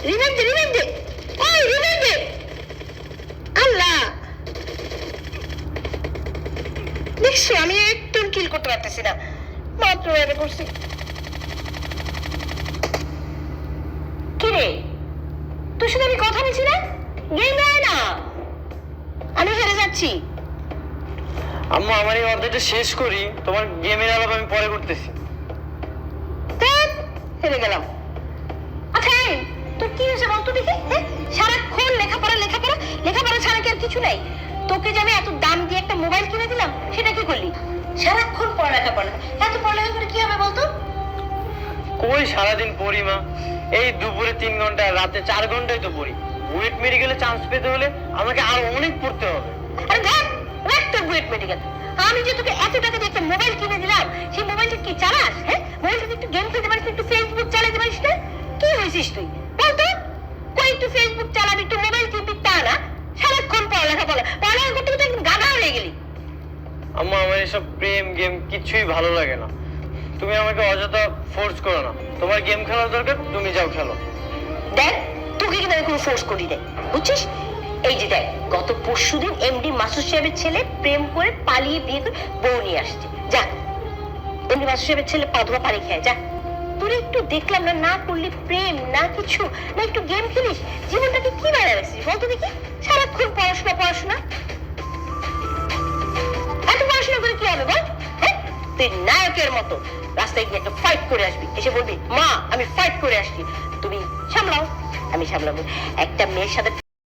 Revive দে, revive দে, ওই revive দে। আল্লাহ, দেখছো আমি একদম কিল করতে পারতেছি না, মাত্র এটা করছি। কিরে, তোর সাথে আমি কথা বলছি না, গেম হয় না, আমি হেরে যাচ্ছি। আম্মু আমার এই অর্ধেকটা শেষ করি, তোমার গেমের আলাপ আমি পরে করতেছি। হেরে গেলাম। আচ্ছা তোর কি হয়েছে বলতো দেখি? সারাক্ষণ লেখাপড়া লেখাপড়া লেখাপড়া ছাড়া কি আর কিছু নাই? তোকে যে আমি এত দাম দিয়ে একটা মোবাইল কিনে দিলাম, সেটা কি করলি? সারাক্ষণ পড়ালেখা পড়া, এত পড়ালেখা করে কি হবে বলতো? কই সারাদিন পড়ি মা, এই দুপুরে 3 ঘন্টা, রাতে 4 ঘন্টাই তো পড়ি। বুয়েট মেডিকেলে চান্স পেতে হলে আমাকে আরো অনেক পড়তে হবে। আরে দেখ, দেখ তোর বুয়েট মেডিকেল। আমি যে তোকে এত টাকা দিয়ে একটা মোবাইল কিনে দিলাম, সেই মোবাইলটা কি চালাস? মোবাইলটা একটু গেম খেলতে পারিস, একটু ফেসবুক চালাতে পারিস না? কি হয়েছিস তুই বলতো? কই একটু ফেসবুক চালাবি, একটু মোবাইল টিপবি, তা না, সারাক্ষণ পড়ালেখা পড়ালেখা করতে করতে একদম গাধা হয়ে গেলি। আম্মা আমার এসব প্রেম গেম কিছুই ভালো লাগে না। তুমি আমাকে অযথা ফোর্স করো না, তোমার গেম খেলার দরকার, তুমি যাও খেলো। দেখ, তোকে কিন্তু আমি কোনো ফোর্স করি নাই, বুঝছিস? এই যে দেখ, গত পরশুদিন এমডি মাসুদ সাহেবের ছেলে প্রেম করে পালিয়ে বিয়ে করে বউ নিয়ে আসছে। যা, এমডি মাসুদ সাহেবের ছেলে পা ধোয়া পানি খায়, যা। তোর একটু দেখলাম না, না করলি প্রেম না কিছু না, একটু গেম খেলিস, জীবনটাকে কি বানায় রাখছিস বলতো দেখি? সারাক্ষণ পড়াশোনা পড়াশোনা, এত পড়াশোনা করে কি হবে বল? তুই নায়কের মতো রাস্তায় গিয়ে একটা ফাইট করে আসবি, এসে বলবি মা আমি ফাইট করে আসছি, তুমি সামলাও, আমি সামলাবো। একটা মেয়ের সাথে